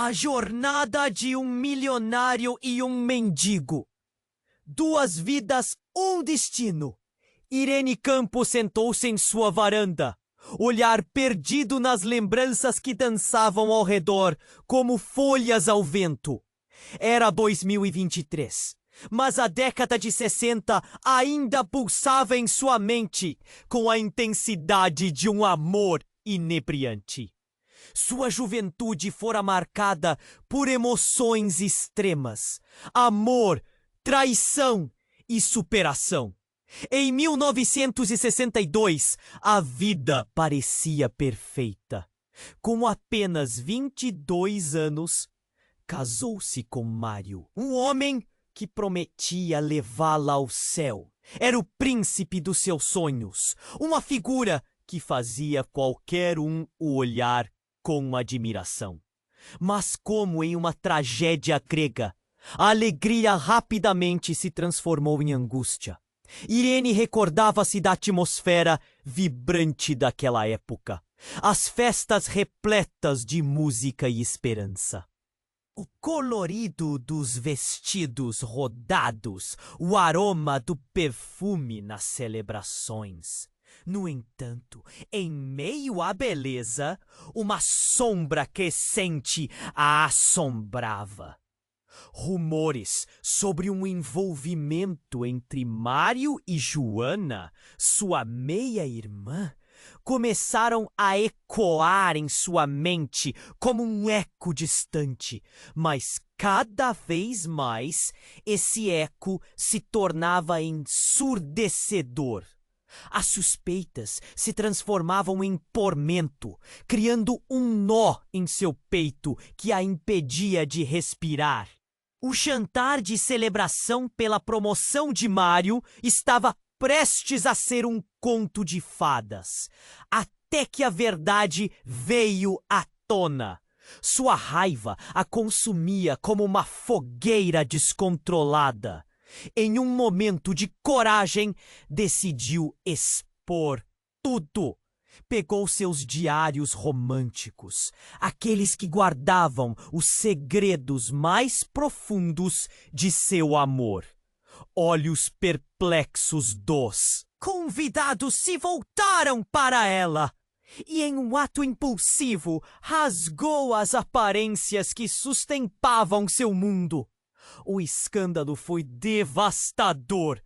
A jornada de um milionário e um mendigo. 2 vidas, um destino. Irene Campos sentou-se em sua varanda, olhar perdido nas lembranças que dançavam ao redor, como folhas ao vento. Era 2023, mas a década de 60 ainda pulsava em sua mente com a intensidade de um amor inebriante. Sua juventude fora marcada por emoções extremas, amor, traição e superação. Em 1962, a vida parecia perfeita. Com apenas 22 anos, casou-se com Mário, um homem que prometia levá-la ao céu. Era o príncipe dos seus sonhos, uma figura que fazia qualquer um o olhar com admiração. Mas como em uma tragédia grega, a alegria rapidamente se transformou em angústia. Irene recordava-se da atmosfera vibrante daquela época, as festas repletas de música e esperança. O colorido dos vestidos rodados, o aroma do perfume nas celebrações. No entanto, em meio à beleza, uma sombra crescente a assombrava. Rumores sobre um envolvimento entre Mário e Joana, sua meia-irmã, começaram a ecoar em sua mente como um eco distante, mas cada vez mais esse eco se tornava ensurdecedor. As suspeitas se transformavam em tormento, criando um nó em seu peito que a impedia de respirar. O jantar de celebração pela promoção de Mário estava prestes a ser um conto de fadas, até que a verdade veio à tona. Sua raiva a consumia como uma fogueira descontrolada. Em um momento de coragem, decidiu expor tudo. Pegou seus diários românticos, aqueles que guardavam os segredos mais profundos de seu amor. Olhos perplexos dos convidados se voltaram para ela e, em um ato impulsivo, rasgou as aparências que sustentavam seu mundo. O escândalo foi devastador.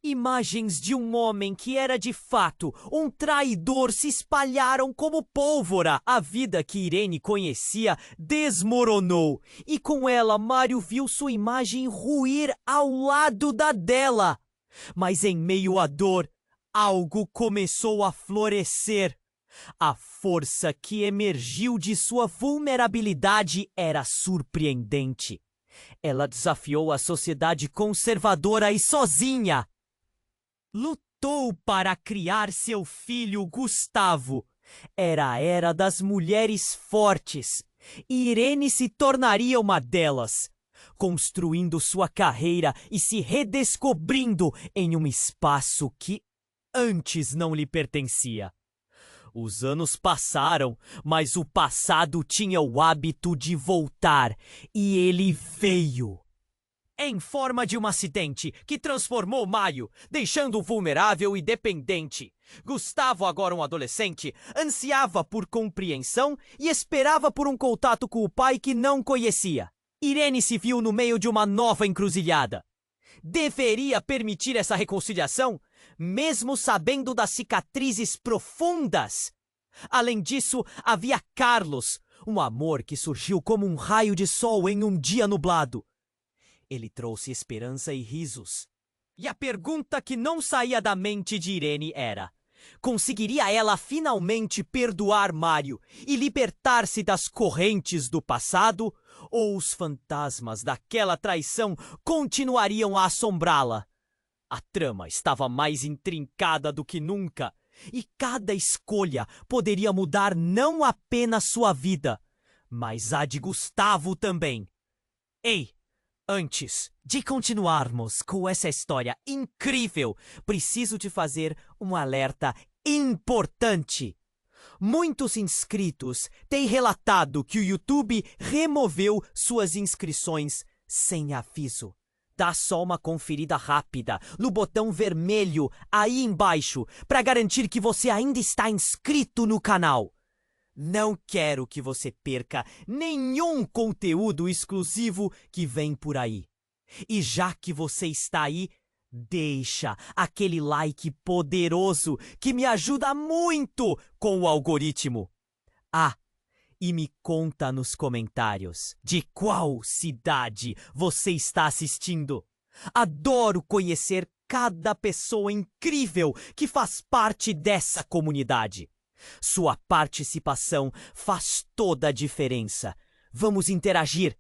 Imagens de um homem que era de fato um traidor se espalharam como pólvora. A vida que Irene conhecia desmoronou e com ela Mário viu sua imagem ruir ao lado da dela. Mas em meio à dor, algo começou a florescer. A força que emergiu de sua vulnerabilidade era surpreendente. Ela desafiou a sociedade conservadora e sozinha lutou para criar seu filho Gustavo. Era a era das mulheres fortes e Irene se tornaria uma delas, construindo sua carreira e se redescobrindo em um espaço que antes não lhe pertencia. Os anos passaram, mas o passado tinha o hábito de voltar, e ele veio. Em forma de um acidente que transformou Mário, deixando-o vulnerável e dependente. Gustavo, agora um adolescente, ansiava por compreensão e esperava por um contato com o pai que não conhecia. Irene se viu no meio de uma nova encruzilhada. Deveria permitir essa reconciliação, mesmo sabendo das cicatrizes profundas? Além disso, havia Carlos, um amor que surgiu como um raio de sol em um dia nublado. Ele trouxe esperança e risos. E a pergunta que não saía da mente de Irene era: conseguiria ela finalmente perdoar Mário e libertar-se das correntes do passado? Ou os fantasmas daquela traição continuariam a assombrá-la? A trama estava mais intrincada do que nunca, e cada escolha poderia mudar não apenas sua vida, mas a de Gustavo também. Ei, antes de continuarmos com essa história incrível, preciso te fazer um alerta importante. Muitos inscritos têm relatado que o YouTube removeu suas inscrições sem aviso. Dá só uma conferida rápida no botão vermelho aí embaixo para garantir que você ainda está inscrito no canal. Não quero que você perca nenhum conteúdo exclusivo que vem por aí. E já que você está aí, deixa aquele like poderoso que me ajuda muito com o algoritmo. Ah, e me conta nos comentários de qual cidade você está assistindo. Adoro conhecer cada pessoa incrível que faz parte dessa comunidade. Sua participação faz toda a diferença. Vamos interagir.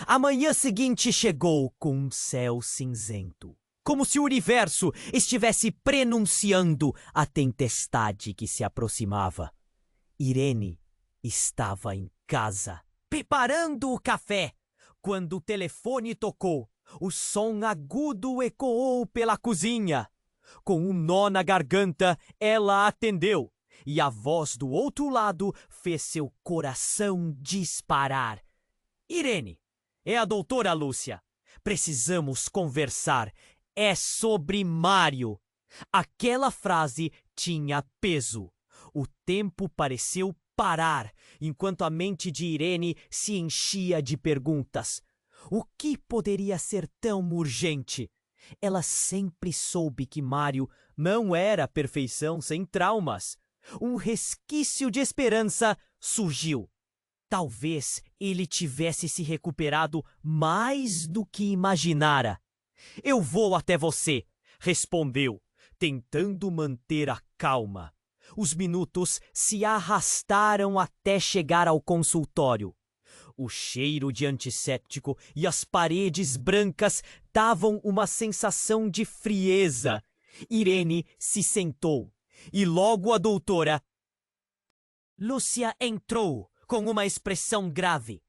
A manhã seguinte chegou com um céu cinzento, como se o universo estivesse prenunciando a tempestade que se aproximava. Irene estava em casa, preparando o café, quando o telefone tocou. O som agudo ecoou pela cozinha. Com um nó na garganta, ela atendeu, e a voz do outro lado fez seu coração disparar. Irene, é a doutora Lúcia. Precisamos conversar. É sobre Mário. Aquela frase tinha peso. O tempo pareceu parar, enquanto a mente de Irene se enchia de perguntas. O que poderia ser tão urgente? Ela sempre soube que Mário não era a perfeição sem traumas. Um resquício de esperança surgiu. Talvez ele tivesse se recuperado mais do que imaginara. Eu vou até você, respondeu, tentando manter a calma. Os minutos se arrastaram até chegar ao consultório. O cheiro de antisséptico e as paredes brancas davam uma sensação de frieza. Irene se sentou e logo a doutora Lúcia entrou com uma expressão grave.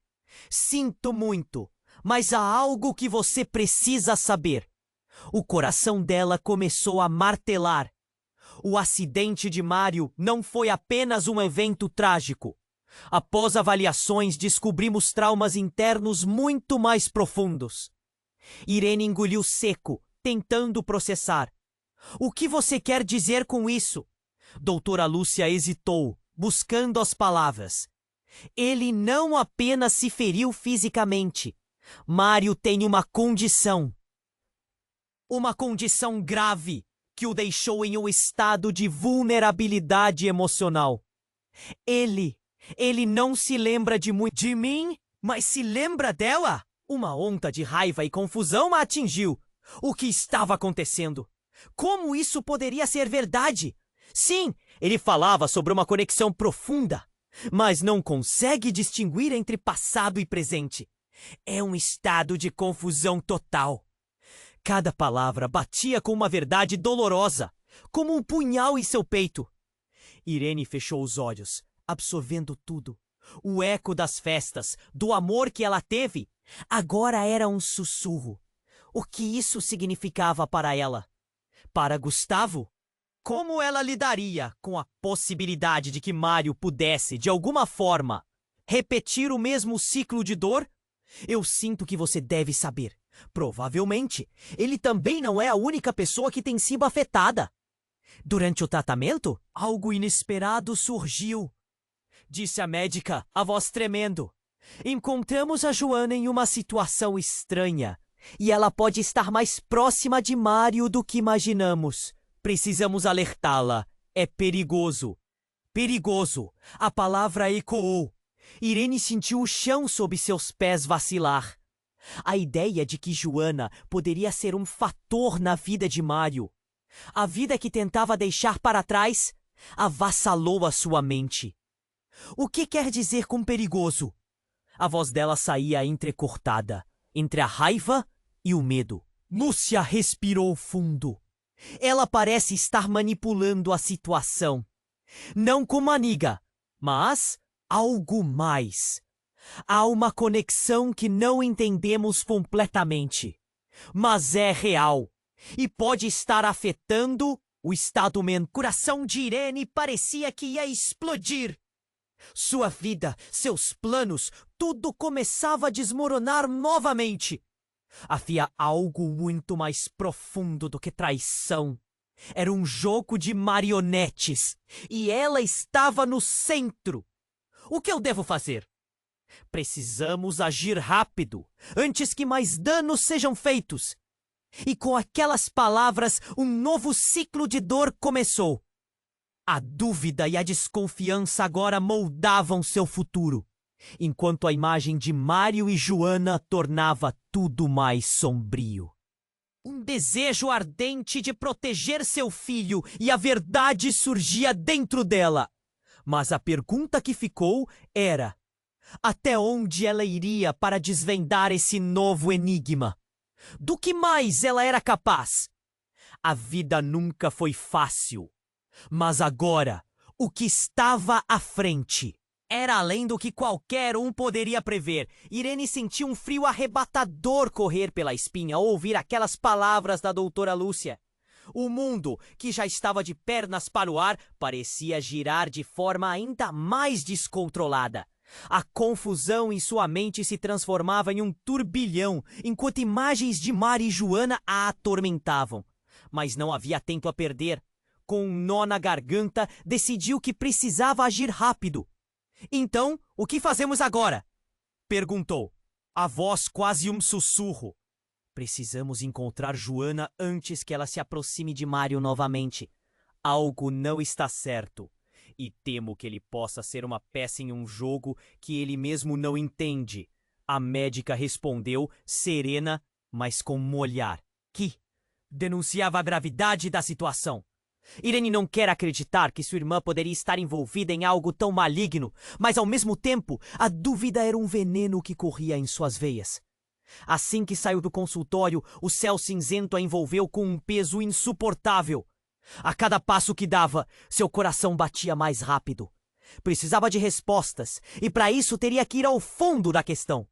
Sinto muito, mas há algo que você precisa saber. O coração dela começou a martelar. O acidente de Mário não foi apenas um evento trágico. Após avaliações, descobrimos traumas internos muito mais profundos. Irene engoliu seco, tentando processar. O que você quer dizer com isso? Doutora Lúcia hesitou, buscando as palavras. Ele não apenas se feriu fisicamente. Mário tem uma condição. Uma condição grave que o deixou em um estado de vulnerabilidade emocional. Ele não se lembra de muito de mim, mas se lembra dela? Uma onda de raiva e confusão a atingiu. O que estava acontecendo? Como isso poderia ser verdade? Sim, ele falava sobre uma conexão profunda, mas não consegue distinguir entre passado e presente. É um estado de confusão total. Cada palavra batia com uma verdade dolorosa, como um punhal em seu peito. Irene fechou os olhos, absorvendo tudo. O eco das festas, do amor que ela teve, agora era um sussurro. O que isso significava para ela? Para Gustavo? Como ela lidaria com a possibilidade de que Mário pudesse, de alguma forma, repetir o mesmo ciclo de dor? Eu sinto que você deve saber. Provavelmente, ele também não é a única pessoa que tem sido afetada. Durante o tratamento, algo inesperado surgiu. Disse a médica, a voz tremendo. Encontramos a Joana em uma situação estranha, e ela pode estar mais próxima de Mário do que imaginamos. Precisamos alertá-la. É perigoso. Perigoso. A palavra ecoou. Irene sentiu o chão sob seus pés vacilar. A ideia de que Joana poderia ser um fator na vida de Mário, a vida que tentava deixar para trás, avassalou a sua mente. O que quer dizer com perigoso? A voz dela saía entrecortada, entre a raiva e o medo. Lúcia respirou fundo. Ela parece estar manipulando a situação. Não como amiga, mas algo mais. Há uma conexão que não entendemos completamente, mas é real e pode estar afetando O coração de Irene parecia que ia explodir. Sua vida, seus planos, tudo começava a desmoronar novamente. Havia algo muito mais profundo do que traição. Era um jogo de marionetes e ela estava no centro. O que eu devo fazer? Precisamos agir rápido, antes que mais danos sejam feitos. E com aquelas palavras, um novo ciclo de dor começou. A dúvida e a desconfiança agora moldavam seu futuro, enquanto a imagem de Mário e Joana tornava tudo mais sombrio. Um desejo ardente de proteger seu filho e a verdade surgia dentro dela. Mas a pergunta que ficou era: até onde ela iria para desvendar esse novo enigma? Do que mais ela era capaz? A vida nunca foi fácil. Mas agora, o que estava à frente era além do que qualquer um poderia prever. Irene sentiu um frio arrebatador correr pela espinha ao ouvir aquelas palavras da doutora Lúcia. O mundo, que já estava de pernas para o ar, parecia girar de forma ainda mais descontrolada. A confusão em sua mente se transformava em um turbilhão, enquanto imagens de Mari e Joana a atormentavam. Mas não havia tempo a perder. Com um nó na garganta, decidiu que precisava agir rápido. Então, o que fazemos agora? Perguntou. A voz quase um sussurro. Precisamos encontrar Joana antes que ela se aproxime de Mário novamente. Algo não está certo. E temo que ele possa ser uma peça em um jogo que ele mesmo não entende. A médica respondeu, serena, mas com um olhar que denunciava a gravidade da situação. Irene não quer acreditar que sua irmã poderia estar envolvida em algo tão maligno, mas ao mesmo tempo, a dúvida era um veneno que corria em suas veias. Assim que saiu do consultório, o céu cinzento a envolveu com um peso insuportável. A cada passo que dava, seu coração batia mais rápido. Precisava de respostas, e para isso teria que ir ao fundo da questão.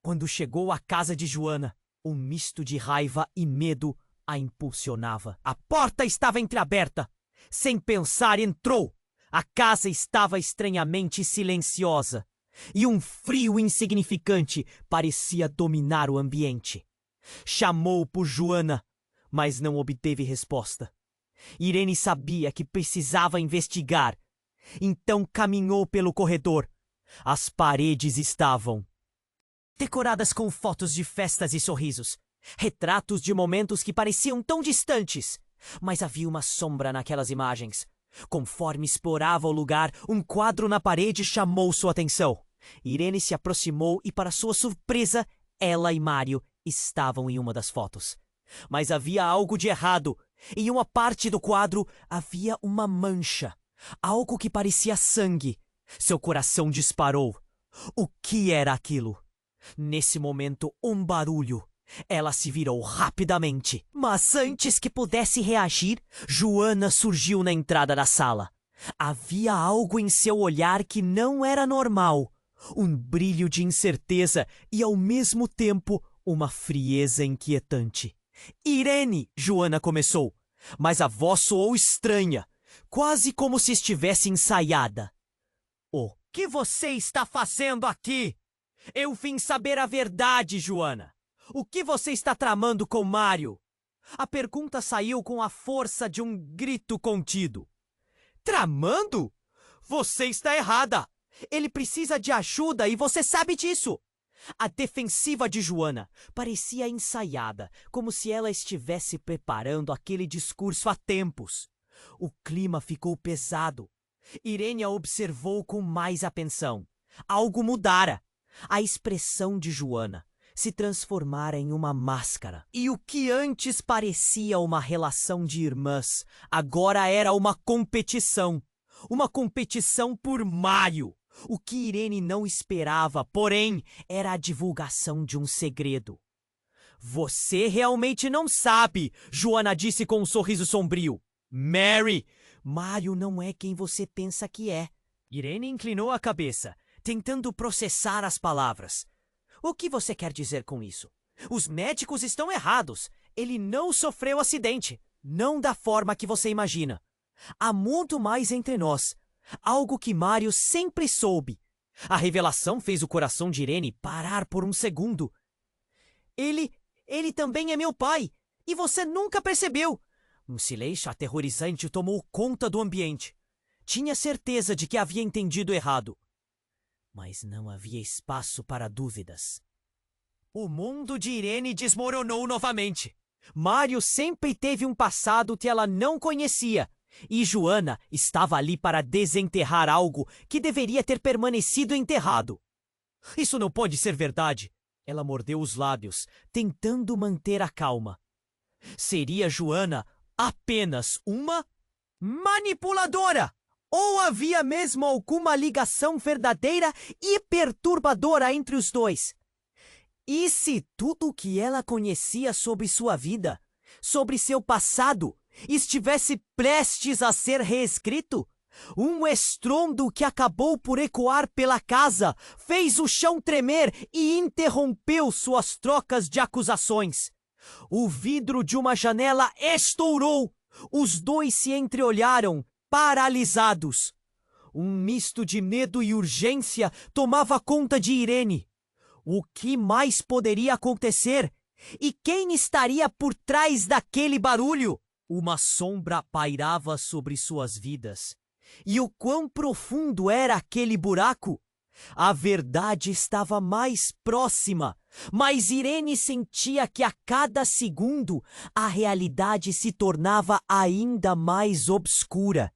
Quando chegou à casa de Joana, um misto de raiva e medo a impulsionava. A porta estava entreaberta. Sem pensar, entrou. A casa estava estranhamente silenciosa. E um frio insignificante parecia dominar o ambiente. Chamou por Joana, mas não obteve resposta. Irene sabia que precisava investigar. Então caminhou pelo corredor. As paredes estavam decoradas com fotos de festas e sorrisos. Retratos de momentos que pareciam tão distantes. Mas havia uma sombra naquelas imagens. Conforme explorava o lugar, um quadro na parede chamou sua atenção. Irene se aproximou e, para sua surpresa, ela e Mário estavam em uma das fotos. Mas havia algo de errado. Em uma parte do quadro havia uma mancha. Algo que parecia sangue. Seu coração disparou. O que era aquilo? Nesse momento, um barulho. Ela se virou rapidamente, mas antes que pudesse reagir, Joana surgiu na entrada da sala. Havia algo em seu olhar que não era normal. Um brilho de incerteza e, ao mesmo tempo, uma frieza inquietante. Irene, Joana começou, mas a voz soou estranha, quase como se estivesse ensaiada. O que você está fazendo aqui? Eu vim saber a verdade, Joana. O que você está tramando com Mário? A pergunta saiu com a força de um grito contido. Tramando? Você está errada. Ele precisa de ajuda e você sabe disso. A defensiva de Joana parecia ensaiada, como se ela estivesse preparando aquele discurso há tempos. O clima ficou pesado. Irene a observou com mais atenção. Algo mudara. A expressão de Joana se transformara em uma máscara. E o que antes parecia uma relação de irmãs, agora era uma competição. Uma competição por Mário. O que Irene não esperava, porém, era a divulgação de um segredo. Você realmente não sabe, Joana disse com um sorriso sombrio. Mary, Mário não é quem você pensa que é. Irene inclinou a cabeça, tentando processar as palavras. O que você quer dizer com isso? Os médicos estão errados. Ele não sofreu acidente. Não da forma que você imagina. Há muito mais entre nós. Algo que Mário sempre soube. A revelação fez o coração de Irene parar por um segundo. Ele também é meu pai, e você nunca percebeu. Um silêncio aterrorizante tomou conta do ambiente. Tinha certeza de que havia entendido errado. Mas não havia espaço para dúvidas. O mundo de Irene desmoronou novamente. Mário sempre teve um passado que ela não conhecia. E Joana estava ali para desenterrar algo que deveria ter permanecido enterrado. Isso não pode ser verdade. Ela mordeu os lábios, tentando manter a calma. Seria Joana apenas uma manipuladora? Ou havia mesmo alguma ligação verdadeira e perturbadora entre os dois? E se tudo o que ela conhecia sobre sua vida, sobre seu passado, estivesse prestes a ser reescrito? Um estrondo que acabou por ecoar pela casa fez o chão tremer e interrompeu suas trocas de acusações. O vidro de uma janela estourou. Os dois se entreolharam, paralisados. Um misto de medo e urgência tomava conta de Irene. O que mais poderia acontecer? E quem estaria por trás daquele barulho? Uma sombra pairava sobre suas vidas. E o quão profundo era aquele buraco? A verdade estava mais próxima, mas Irene sentia que a cada segundo a realidade se tornava ainda mais obscura.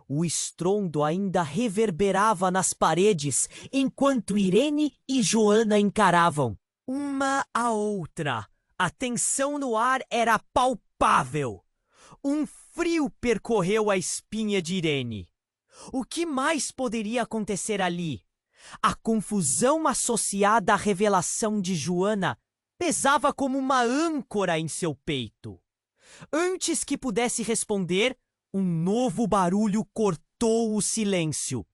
O estrondo ainda reverberava nas paredes enquanto Irene e Joana encaravam uma a outra. A tensão no ar era palpável. Um frio percorreu a espinha de Irene. O que mais poderia acontecer ali? A confusão associada à revelação de Joana pesava como uma âncora em seu peito. Antes que pudesse responder, um novo barulho cortou o silêncio.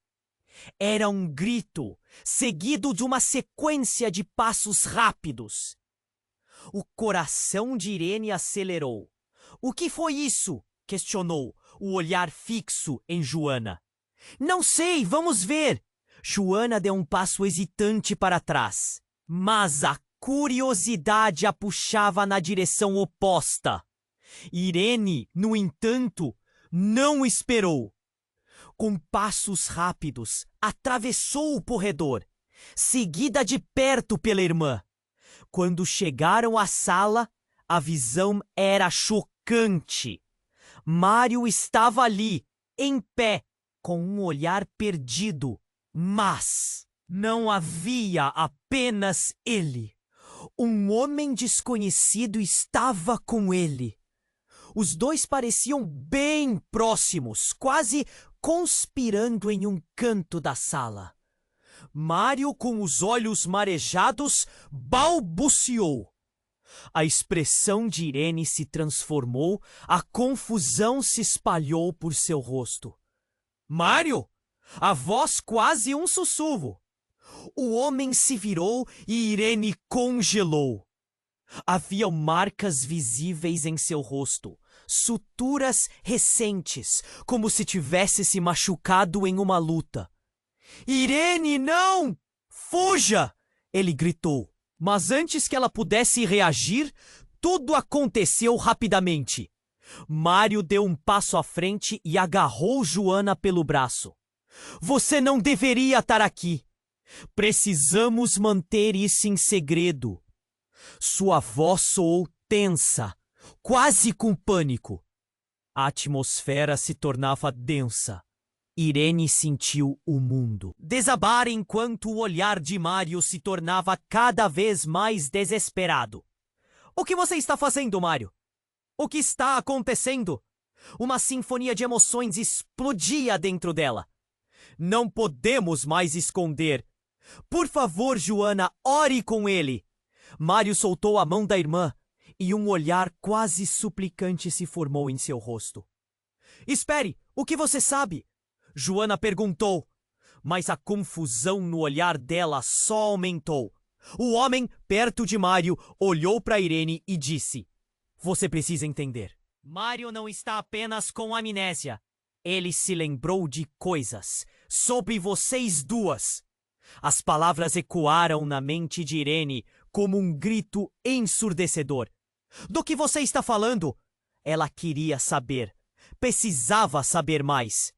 Era um grito, seguido de uma sequência de passos rápidos. O coração de Irene acelerou. O que foi isso? Questionou, o olhar fixo em Joana. Não sei, vamos ver. Joana deu um passo hesitante para trás, mas a curiosidade a puxava na direção oposta. Irene, no entanto, não esperou. Com passos rápidos, atravessou o corredor, seguida de perto pela irmã. Quando chegaram à sala, a visão era chocante. Mário estava ali, em pé, com um olhar perdido. Mas não havia apenas ele. Um homem desconhecido estava com ele. Os dois pareciam bem próximos, quase conspirando em um canto da sala. Mário, com os olhos marejados, balbuciou. A expressão de Irene se transformou, a confusão se espalhou por seu rosto. Mário! A voz quase um sussurro. O homem se virou e Irene congelou. Havia marcas visíveis em seu rosto, suturas recentes, como se tivesse se machucado em uma luta. Irene, não! Fuja! Ele gritou. Mas antes que ela pudesse reagir, tudo aconteceu rapidamente. Mário deu um passo à frente e agarrou Joana pelo braço. Você não deveria estar aqui. Precisamos manter isso em segredo. Sua voz soou tensa, quase com pânico. A atmosfera se tornava densa. Irene sentiu o mundo desabar enquanto o olhar de Mário se tornava cada vez mais desesperado. O que você está fazendo, Mário? O que está acontecendo? Uma sinfonia de emoções explodia dentro dela. Não podemos mais esconder. Por favor, Joana, ore com ele. Mário soltou a mão da irmã e um olhar quase suplicante se formou em seu rosto. Espere, o que você sabe? Joana perguntou, mas a confusão no olhar dela só aumentou. O homem, perto de Mário, olhou para Irene e disse: Você precisa entender. Mário não está apenas com amnésia. Ele se lembrou de coisas sobre vocês duas. As palavras ecoaram na mente de Irene como um grito ensurdecedor. Do que você está falando? Ela queria saber. Precisava saber mais.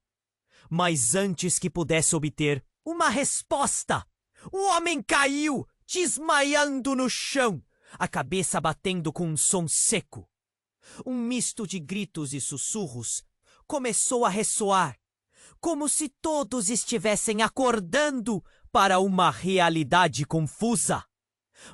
Mas antes que pudesse obter uma resposta, o homem caiu, desmaiando no chão, a cabeça batendo com um som seco. Um misto de gritos e sussurros começou a ressoar, como se todos estivessem acordando para uma realidade confusa.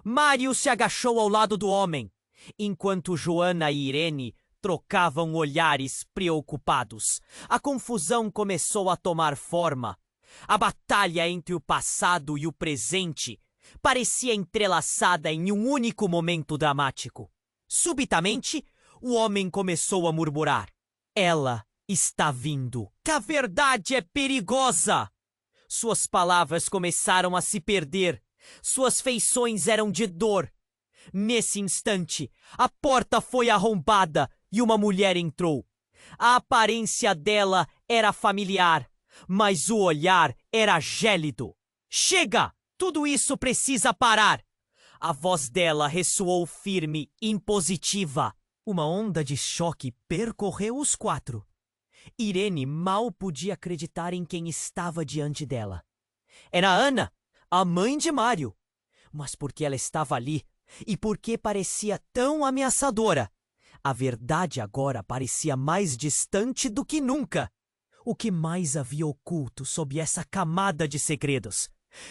Mário se agachou ao lado do homem, enquanto Joana e Irene trocavam olhares preocupados. A confusão começou a tomar forma. A batalha entre o passado e o presente parecia entrelaçada em um único momento dramático. Subitamente, o homem começou a murmurar. Ela está vindo. A verdade é perigosa. Suas palavras começaram a se perder. Suas feições eram de dor. Nesse instante, a porta foi arrombada e uma mulher entrou. A aparência dela era familiar, mas o olhar era gélido. Chega! Tudo isso precisa parar! A voz dela ressoou firme, impositiva. Uma onda de choque percorreu os quatro. Irene mal podia acreditar em quem estava diante dela. Era Ana, a mãe de Mário. Mas por que ela estava ali e por que parecia tão ameaçadora? A verdade agora parecia mais distante do que nunca. O que mais havia oculto sob essa camada de segredos?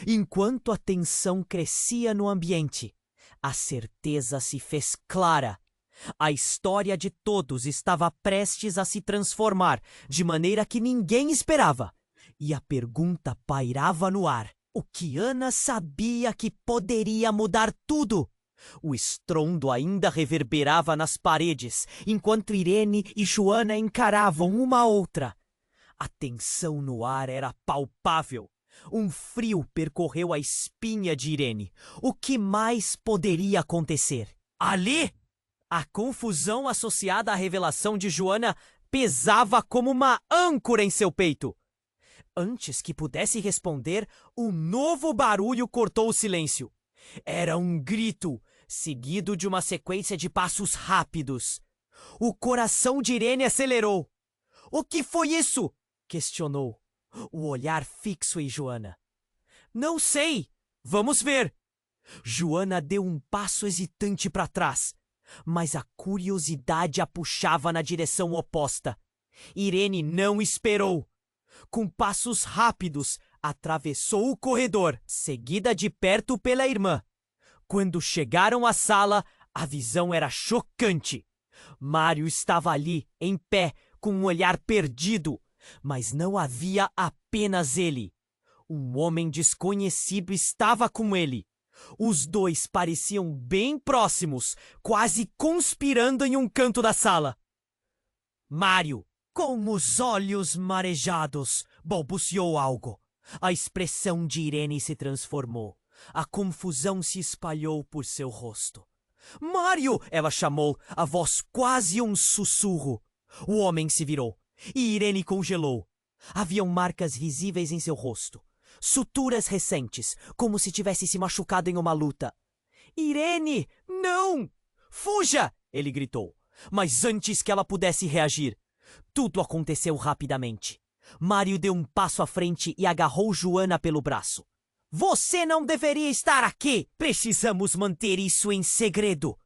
Enquanto a tensão crescia no ambiente, a certeza se fez clara. A história de todos estava prestes a se transformar de maneira que ninguém esperava. E a pergunta pairava no ar. O que Ana sabia que poderia mudar tudo? O estrondo ainda reverberava nas paredes, enquanto Irene e Joana encaravam uma a outra. A tensão no ar era palpável. Um frio percorreu a espinha de Irene. O que mais poderia acontecer? Ali! A confusão associada à revelação de Joana pesava como uma âncora em seu peito. Antes que pudesse responder, um novo barulho cortou o silêncio. Era um grito, seguido de uma sequência de passos rápidos. O coração de Irene acelerou. — O que foi isso? Questionou, o olhar fixo em Joana. — Não sei. Vamos ver. Joana deu um passo hesitante para trás, mas a curiosidade a puxava na direção oposta. Irene não esperou. Com passos rápidos, atravessou o corredor, seguida de perto pela irmã. Quando chegaram à sala, a visão era chocante. Mário estava ali, em pé, com um olhar perdido, mas não havia apenas ele. Um homem desconhecido estava com ele. Os dois pareciam bem próximos, quase conspirando em um canto da sala. Mário, com os olhos marejados, balbuciou algo. A expressão de Irene se transformou. A confusão se espalhou por seu rosto. — Mário! Ela chamou, a voz quase um sussurro. O homem se virou e Irene congelou. Haviam marcas visíveis em seu rosto. Suturas recentes, como se tivesse se machucado em uma luta. — Irene, não! Fuja! Ele gritou. Mas antes que ela pudesse reagir, tudo aconteceu rapidamente. Mário deu um passo à frente e agarrou Joana pelo braço. — Você não deveria estar aqui! Precisamos manter isso em segredo!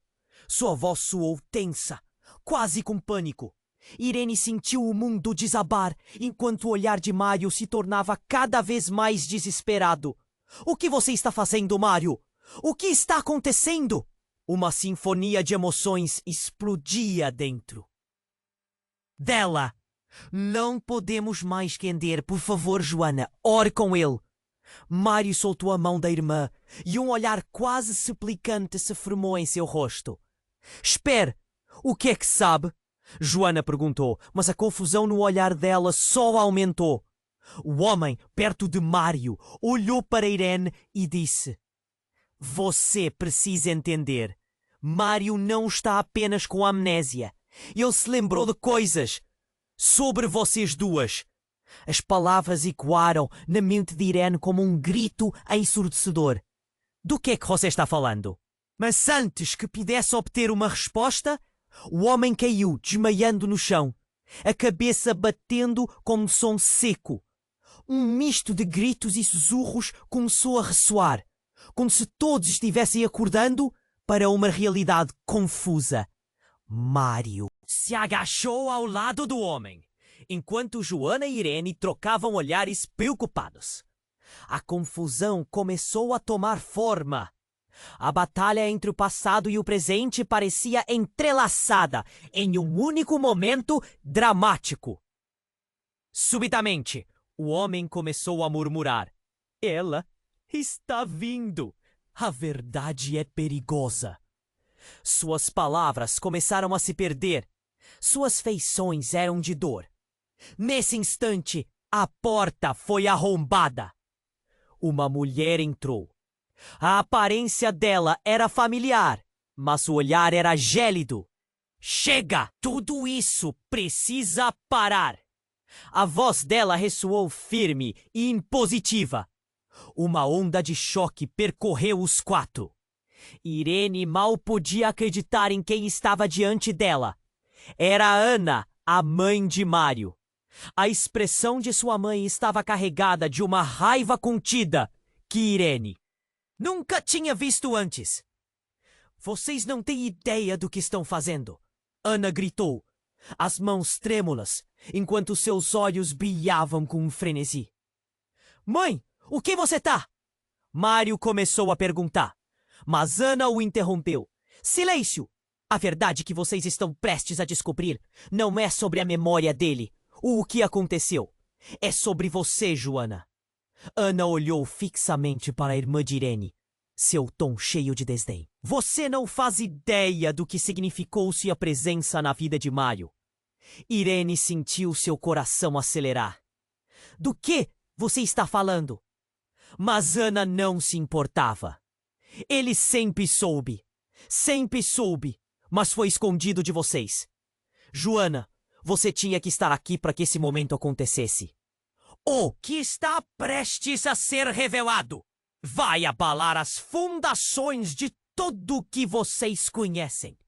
Sua voz soou tensa, quase com pânico. Irene sentiu o mundo desabar, enquanto o olhar de Mário se tornava cada vez mais desesperado. — O que você está fazendo, Mário? O que está acontecendo? Uma sinfonia de emoções explodia dentro dela. — Não podemos mais estender, por favor, Joana. Ore com ele. Mário soltou a mão da irmã e um olhar quase suplicante se formou em seu rosto. — Espere! O que é que sabe? Joana perguntou, mas a confusão no olhar dela só aumentou. O homem, perto de Mário, olhou para Irene e disse: Você precisa entender. Mário não está apenas com amnésia. Ele se lembrou de coisas sobre vocês duas. As palavras ecoaram na mente de Irene como um grito ensurdecedor. Do que é que você está falando? Mas antes que pudesse obter uma resposta, o homem caiu, desmaiando no chão, a cabeça batendo com um som seco. Um misto de gritos e sussurros começou a ressoar, como se todos estivessem acordando para uma realidade confusa. Mário se agachou ao lado do homem, enquanto Joana e Irene trocavam olhares preocupados. A confusão começou a tomar forma. A batalha entre o passado e o presente parecia entrelaçada em um único momento dramático. Subitamente, o homem começou a murmurar. Ela está vindo. A verdade é perigosa. Suas palavras começaram a se perder. Suas feições eram de dor. Nesse instante, a porta foi arrombada. Uma mulher entrou. A aparência dela era familiar, mas o olhar era gélido. Chega! Tudo isso precisa parar! A voz dela ressoou firme e impositiva. Uma onda de choque percorreu os quatro. Irene mal podia acreditar em quem estava diante dela. Era Ana, a mãe de Mário. A expressão de sua mãe estava carregada de uma raiva contida que Irene nunca tinha visto antes. Vocês não têm ideia do que estão fazendo, Ana gritou, as mãos trêmulas, enquanto seus olhos brilhavam com um frenesi. Mãe, o que você tá? Mário começou a perguntar, mas Ana o interrompeu. Silêncio! A verdade que vocês estão prestes a descobrir não é sobre a memória dele, ou o que aconteceu. É sobre você, Joana. Ana olhou fixamente para a irmã de Irene, seu tom cheio de desdém. Você não faz ideia do que significou sua presença na vida de Mário. Irene sentiu seu coração acelerar. Do que você está falando? Mas Ana não se importava. Ele sempre soube, mas foi escondido de vocês. Joana, você tinha que estar aqui para que esse momento acontecesse. O que está prestes a ser revelado vai abalar as fundações de tudo o que vocês conhecem.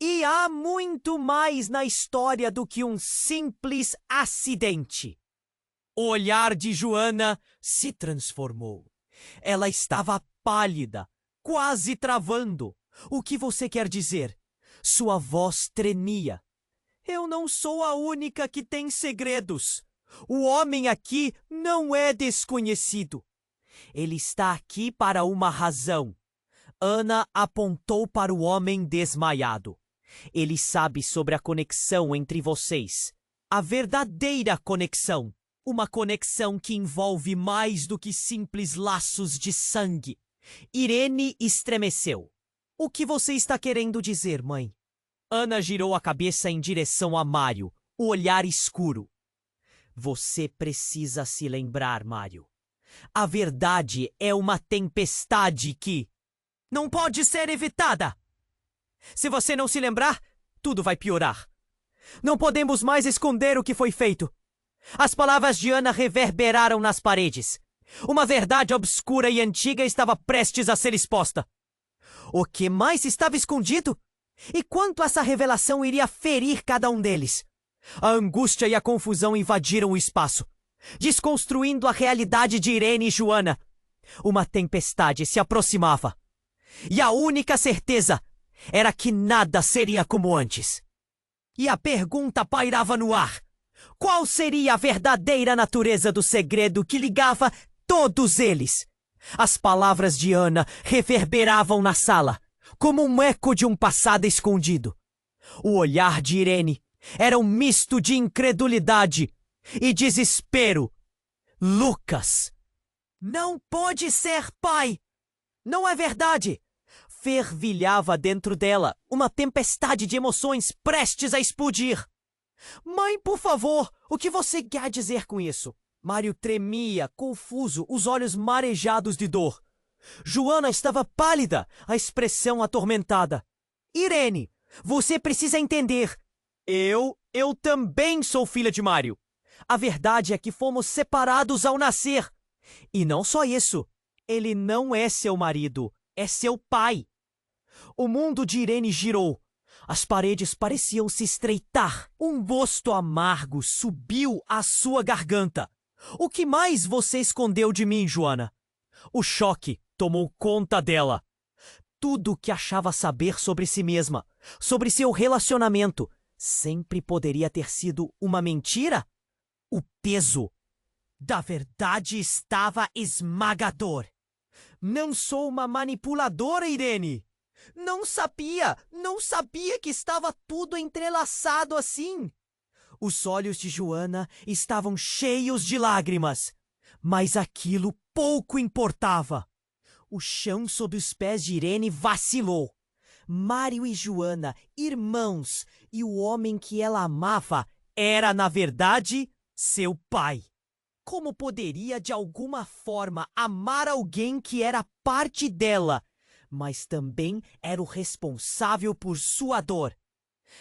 E há muito mais na história do que um simples acidente. O olhar de Joana se transformou. Ela estava pálida, quase travando. O que você quer dizer? Sua voz tremia. Eu não sou a única que tem segredos. O homem aqui não é desconhecido. Ele está aqui para uma razão. Ana apontou para o homem desmaiado. Ele sabe sobre a conexão entre vocês. A verdadeira conexão. Uma conexão que envolve mais do que simples laços de sangue. Irene estremeceu. O que você está querendo dizer, mãe? Ana girou a cabeça em direção a Mário, o olhar escuro. Você precisa se lembrar, Mário. A verdade é uma tempestade que não pode ser evitada. Se você não se lembrar, tudo vai piorar. Não podemos mais esconder o que foi feito. As palavras de Ana reverberaram nas paredes. Uma verdade obscura e antiga estava prestes a ser exposta. O que mais estava escondido? E quanto essa revelação iria ferir cada um deles? A angústia e a confusão invadiram o espaço, desconstruindo a realidade de Irene e Joana. Uma tempestade se aproximava. E a única certeza era que nada seria como antes. E a pergunta pairava no ar. Qual seria a verdadeira natureza do segredo que ligava todos eles? As palavras de Ana reverberavam na sala, como um eco de um passado escondido. O olhar de Irene era um misto de incredulidade e desespero. Lucas! Não pode ser, pai! Não é verdade! Fervilhava dentro dela uma tempestade de emoções prestes a explodir. Mãe, por favor, o que você quer dizer com isso? Mário tremia, confuso, os olhos marejados de dor. Joana estava pálida, a expressão atormentada. Irene, você precisa entender. Eu também sou filha de Mário. A verdade é que fomos separados ao nascer. E não só isso, ele não é seu marido, é seu pai. O mundo de Irene girou. As paredes pareciam se estreitar. Um gosto amargo subiu à sua garganta. O que mais você escondeu de mim, Joana? O choque tomou conta dela. Tudo o que achava saber sobre si mesma, sobre seu relacionamento, sempre poderia ter sido uma mentira? O peso da verdade estava esmagador. Não sou uma manipuladora, Irene. Não sabia que estava tudo entrelaçado assim. Os olhos de Joana estavam cheios de lágrimas, mas aquilo pouco importava. O chão sob os pés de Irene vacilou. Mário e Joana, irmãos, e o homem que ela amava era, na verdade, seu pai. Como poderia, de alguma forma, amar alguém que era parte dela, mas também era o responsável por sua dor?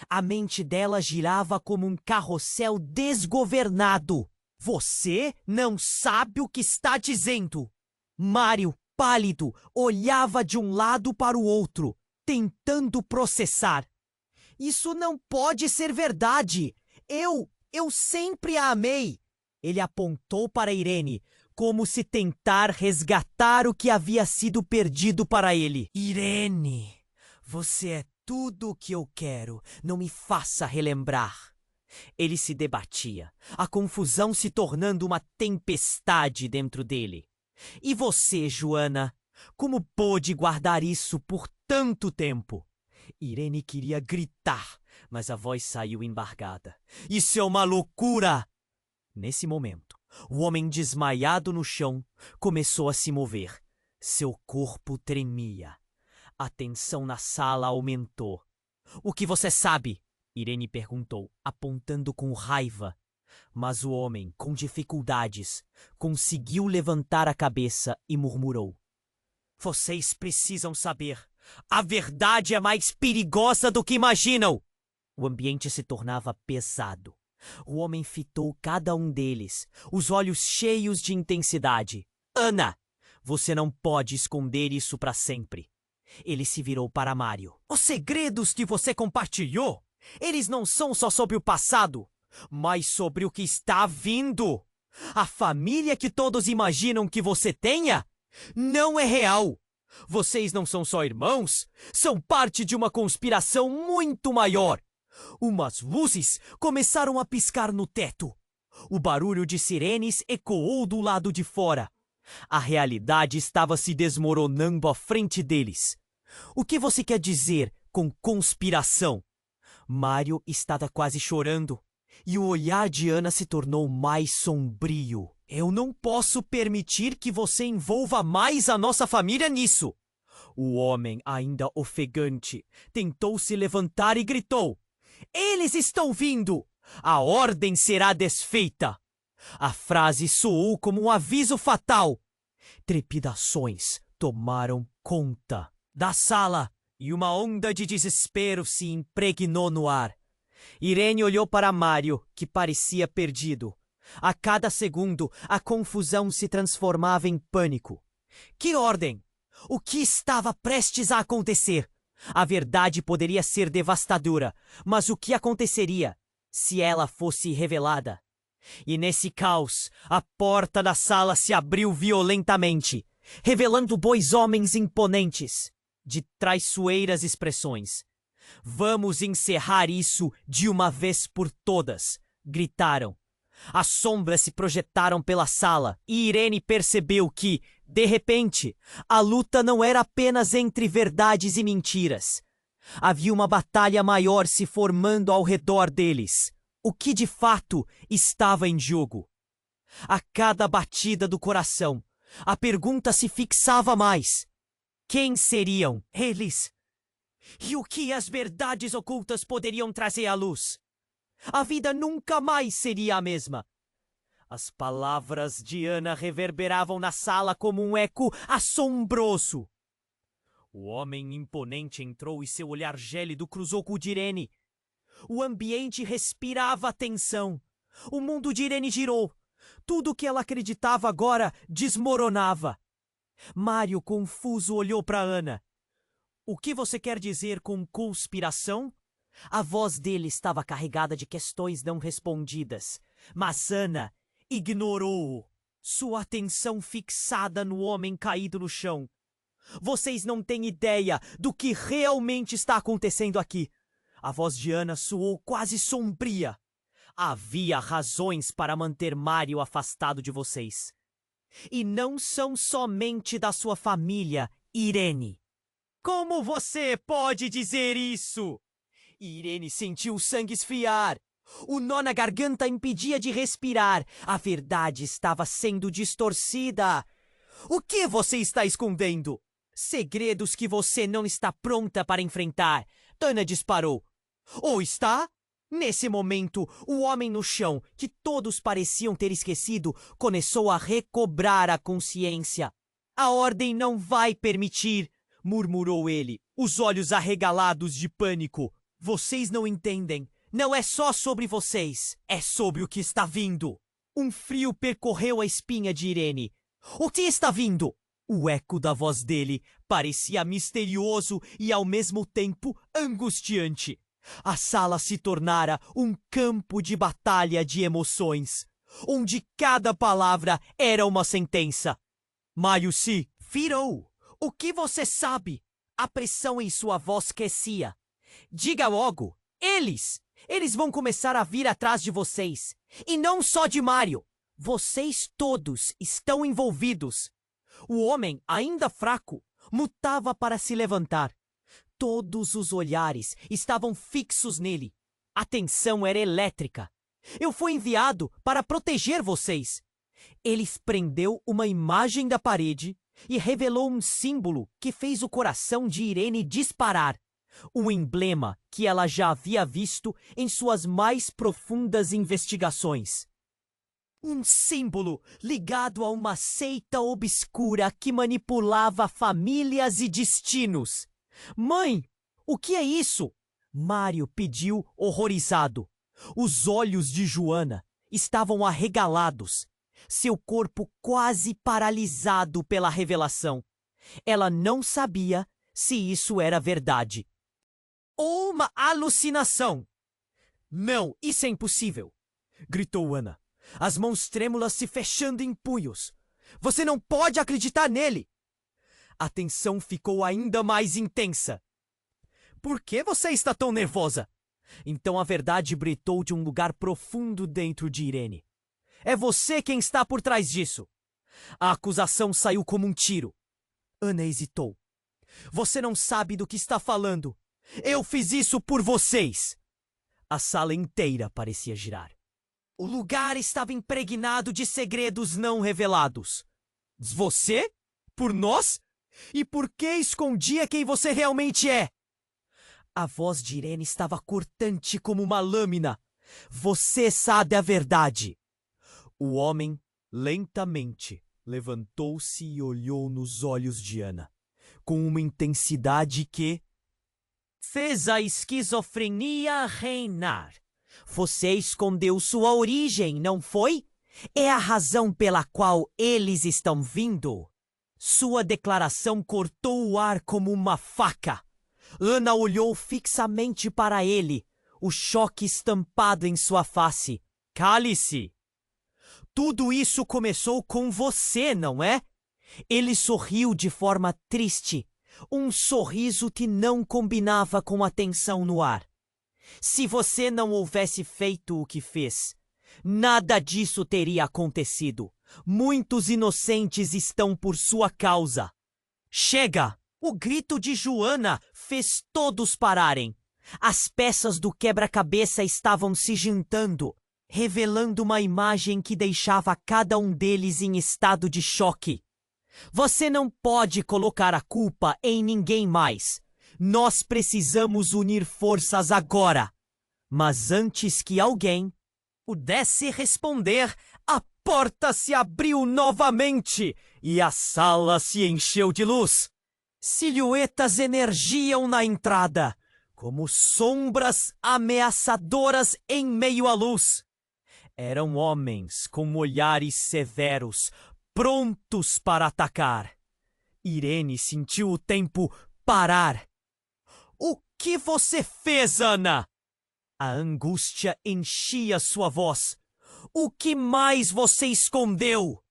A mente dela girava como um carrossel desgovernado. Você não sabe o que está dizendo. Mário, pálido, olhava de um lado para o outro, tentando processar. Isso não pode ser verdade. Eu sempre a amei. Ele apontou para Irene, como se tentar resgatar o que havia sido perdido para ele. Irene, você é tudo o que eu quero. Não me faça relembrar. Ele se debatia, a confusão se tornando uma tempestade dentro dele. E você, Joana, como pôde guardar isso por tanto tempo? Irene queria gritar, mas a voz saiu embargada. Isso é uma loucura! Nesse momento, o homem desmaiado no chão começou a se mover. Seu corpo tremia. A tensão na sala aumentou. O que você sabe? Irene perguntou, apontando com raiva. Mas o homem, com dificuldades, conseguiu levantar a cabeça e murmurou. Vocês precisam saber. A verdade é mais perigosa do que imaginam. O ambiente se tornava pesado. O homem fitou cada um deles, os olhos cheios de intensidade. Ana, você não pode esconder isso para sempre. Ele se virou para Mário. Os segredos que você compartilhou, eles não são só sobre o passado, mas sobre o que está vindo. A família que todos imaginam que você tenha não é real. Vocês não são só irmãos, são parte de uma conspiração muito maior. Umas luzes começaram a piscar no teto. O barulho de sirenes ecoou do lado de fora. A realidade estava se desmoronando à frente deles. O que você quer dizer com conspiração? Mário estava quase chorando, e o olhar de Ana se tornou mais sombrio. Eu não posso permitir que você envolva mais a nossa família nisso. O homem, ainda ofegante, tentou se levantar e gritou. Eles estão vindo! A ordem será desfeita! A frase soou como um aviso fatal. Trepidações tomaram conta da sala e uma onda de desespero se impregnou no ar. Irene olhou para Mário, que parecia perdido. A cada segundo, a confusão se transformava em pânico. Que ordem? O que estava prestes a acontecer? A verdade poderia ser devastadora, mas o que aconteceria se ela fosse revelada? E nesse caos, a porta da sala se abriu violentamente, revelando dois homens imponentes, de traiçoeiras expressões. Vamos encerrar isso de uma vez por todas, gritaram. As sombras se projetaram pela sala e Irene percebeu que, de repente, a luta não era apenas entre verdades e mentiras. Havia uma batalha maior se formando ao redor deles. O que de fato estava em jogo? A cada batida do coração, a pergunta se fixava mais. Quem seriam eles? E o que as verdades ocultas poderiam trazer à luz? A vida nunca mais seria a mesma. As palavras de Ana reverberavam na sala como um eco assombroso. O homem imponente entrou e seu olhar gélido cruzou com o de Irene. O ambiente respirava tensão. O mundo de Irene girou. Tudo o que ela acreditava agora desmoronava. Mário, confuso, olhou para Ana. O que você quer dizer com conspiração? A voz dele estava carregada de questões não respondidas, mas Ana ignorou-o, sua atenção fixada no homem caído no chão. Vocês não têm ideia do que realmente está acontecendo aqui. A voz de Ana soou quase sombria. Havia razões para manter Mário afastado de vocês. E não são somente da sua família, Irene. Como você pode dizer isso? Irene sentiu o sangue esfriar. O nó na garganta impedia de respirar. A verdade estava sendo distorcida. O que você está escondendo? Segredos que você não está pronta para enfrentar. Ana disparou. Ou está? Nesse momento, o homem no chão, que todos pareciam ter esquecido, começou a recobrar a consciência. A ordem não vai permitir, murmurou ele, os olhos arregalados de pânico. Vocês não entendem. Não é só sobre vocês. É sobre o que está vindo. Um frio percorreu a espinha de Irene. O que está vindo? O eco da voz dele parecia misterioso e ao mesmo tempo angustiante. A sala se tornara um campo de batalha de emoções, onde cada palavra era uma sentença. Mário se virou. O que você sabe? A pressão em sua voz crescia. Diga logo, eles vão começar a vir atrás de vocês. E não só de Mário. Vocês todos estão envolvidos. O homem, ainda fraco, lutava para se levantar. Todos os olhares estavam fixos nele. A tensão era elétrica. Eu fui enviado para proteger vocês. Ele prendeu uma imagem da parede e revelou um símbolo que fez o coração de Irene disparar. O emblema que ela já havia visto em suas mais profundas investigações. Um símbolo ligado a uma seita obscura que manipulava famílias e destinos. Mãe, o que é isso? Mário pediu horrorizado. Os olhos de Joana estavam arregalados, seu corpo quase paralisado pela revelação. Ela não sabia se isso era verdade. Ou uma alucinação. Não, isso é impossível, gritou Ana, as mãos trêmulas se fechando em punhos. Você não pode acreditar nele. A tensão ficou ainda mais intensa. Por que você está tão nervosa? Então a verdade brotou de um lugar profundo dentro de Irene. É você quem está por trás disso. A acusação saiu como um tiro. Ana hesitou. Você não sabe do que está falando. Eu fiz isso por vocês. A sala inteira parecia girar. O lugar estava impregnado de segredos não revelados. Você? Por nós? E por que escondia quem você realmente é? A voz de Irene estava cortante como uma lâmina. Você sabe a verdade. O homem, lentamente, levantou-se e olhou nos olhos de Ana, com uma intensidade que fez a esquizofrenia reinar. Você escondeu sua origem, não foi? É a razão pela qual eles estão vindo. Sua declaração cortou o ar como uma faca. Ana olhou fixamente para ele, o choque estampado em sua face. Cale-se! Tudo isso começou com você, não é? Ele sorriu de forma triste, um sorriso que não combinava com a tensão no ar. Se você não houvesse feito o que fez, nada disso teria acontecido. Muitos inocentes estão por sua causa. Chega! O grito de Joana fez todos pararem. As peças do quebra-cabeça estavam se juntando, revelando uma imagem que deixava cada um deles em estado de choque. Você não pode colocar a culpa em ninguém mais. Nós precisamos unir forças agora. Mas antes que alguém pudesse responder, a porta se abriu novamente e a sala se encheu de luz. Silhuetas emergiam na entrada, como sombras ameaçadoras em meio à luz. Eram homens com olhares severos, prontos para atacar. Irene sentiu o tempo parar. O que você fez, Ana? A angústia enchia sua voz. O que mais você escondeu?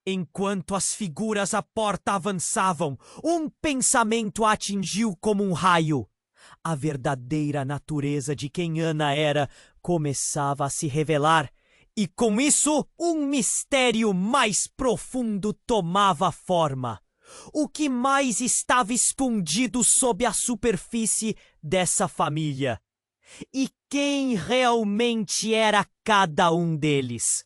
Enquanto as figuras à porta avançavam, um pensamento a atingiu como um raio. A verdadeira natureza de quem Ana era começava a se revelar, e com isso um mistério mais profundo tomava forma. O que mais estava escondido sob a superfície dessa família? E quem realmente era cada um deles?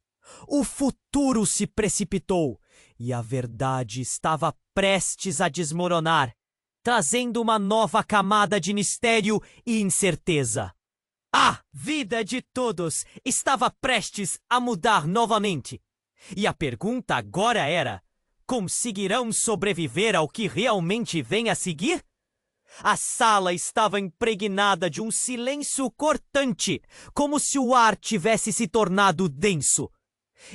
O futuro se precipitou e a verdade estava prestes a desmoronar, trazendo uma nova camada de mistério e incerteza. A vida de todos estava prestes a mudar novamente. E a pergunta agora era: conseguirão sobreviver ao que realmente vem a seguir? A sala estava impregnada de um silêncio cortante, como se o ar tivesse se tornado denso.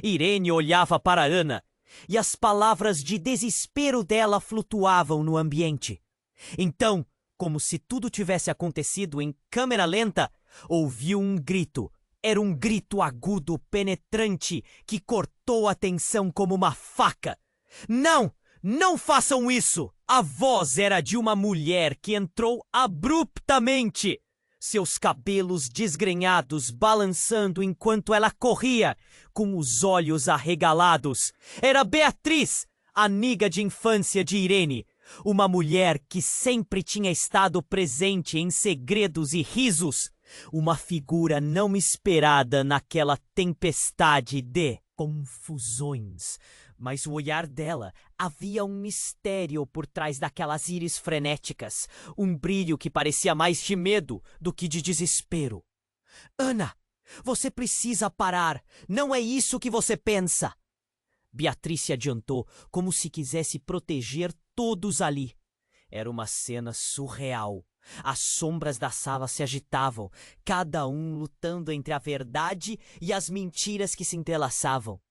Irene olhava para Ana, e as palavras de desespero dela flutuavam no ambiente. Então, como se tudo tivesse acontecido em câmera lenta, ouviu um grito. Era um grito agudo, penetrante, que cortou a tensão como uma faca. Não! Não façam isso! A voz era de uma mulher que entrou abruptamente, seus cabelos desgrenhados balançando enquanto ela corria, com os olhos arregalados. Era Beatriz, amiga de infância de Irene, uma mulher que sempre tinha estado presente em segredos e risos, uma figura não esperada naquela tempestade de confusões. Mas o olhar dela havia um mistério por trás daquelas íris frenéticas, um brilho que parecia mais de medo do que de desespero. Ana, você precisa parar. Não é isso que você pensa. Beatriz se adiantou, como se quisesse proteger todos ali. Era uma cena surreal. As sombras da sala se agitavam, cada um lutando entre a verdade e as mentiras que se entrelaçavam.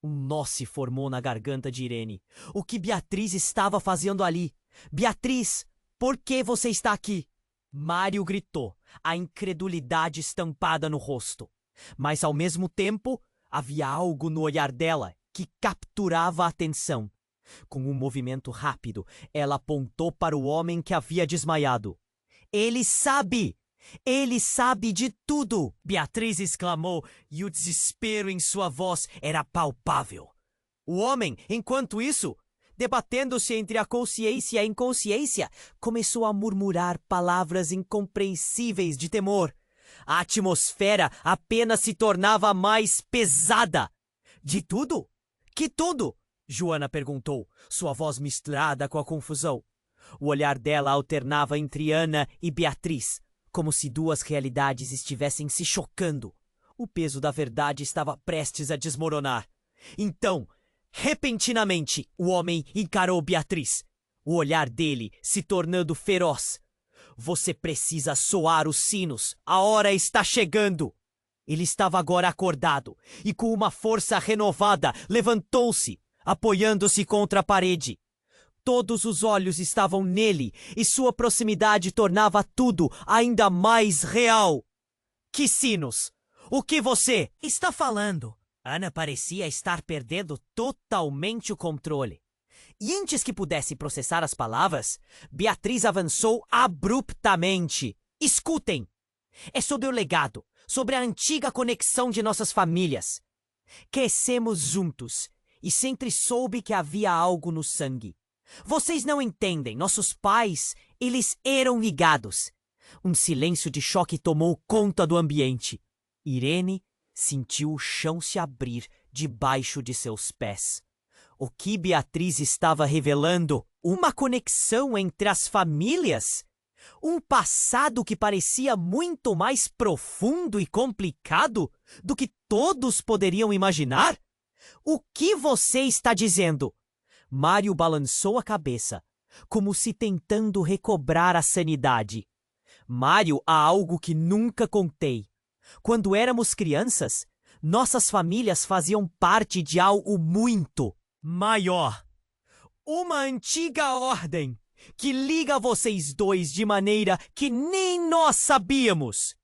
Um nó se formou na garganta de Irene. O que Beatriz estava fazendo ali? Beatriz, por que você está aqui? Mário gritou, a incredulidade estampada no rosto. Mas, ao mesmo tempo, havia algo no olhar dela que capturava a atenção. Com um movimento rápido, ela apontou para o homem que havia desmaiado. Ele sabe! Ele sabe de tudo! Beatriz exclamou, e o desespero em sua voz era palpável. O homem, enquanto isso, debatendo-se entre a consciência e a inconsciência, começou a murmurar palavras incompreensíveis de temor. A atmosfera apenas se tornava mais pesada. De tudo? Que tudo? Joana perguntou, sua voz misturada com a confusão. O olhar dela alternava entre Ana e Beatriz, como se duas realidades estivessem se chocando. O peso da verdade estava prestes a desmoronar. Então, repentinamente, o homem encarou Beatriz, o olhar dele se tornando feroz. Você precisa soar os sinos. A hora está chegando. Ele estava agora acordado e, com uma força renovada, levantou-se, apoiando-se contra a parede. Todos os olhos estavam nele e sua proximidade tornava tudo ainda mais real. Que sinos? O que você está falando? Ana parecia estar perdendo totalmente o controle. E antes que pudesse processar as palavras, Beatriz avançou abruptamente. Escutem! É sobre o legado, sobre a antiga conexão de nossas famílias. Crescemos juntos e sempre soube que havia algo no sangue. Vocês não entendem, nossos pais, eles eram ligados. Um silêncio de choque tomou conta do ambiente. Irene sentiu o chão se abrir debaixo de seus pés. O que Beatriz estava revelando? Uma conexão entre as famílias? Um passado que parecia muito mais profundo e complicado do que todos poderiam imaginar? O que você está dizendo? Mário balançou a cabeça, como se tentando recobrar a sanidade. Mário, há algo que nunca contei. Quando éramos crianças, nossas famílias faziam parte de algo muito maior. Uma antiga ordem que liga vocês dois de maneira que nem nós sabíamos.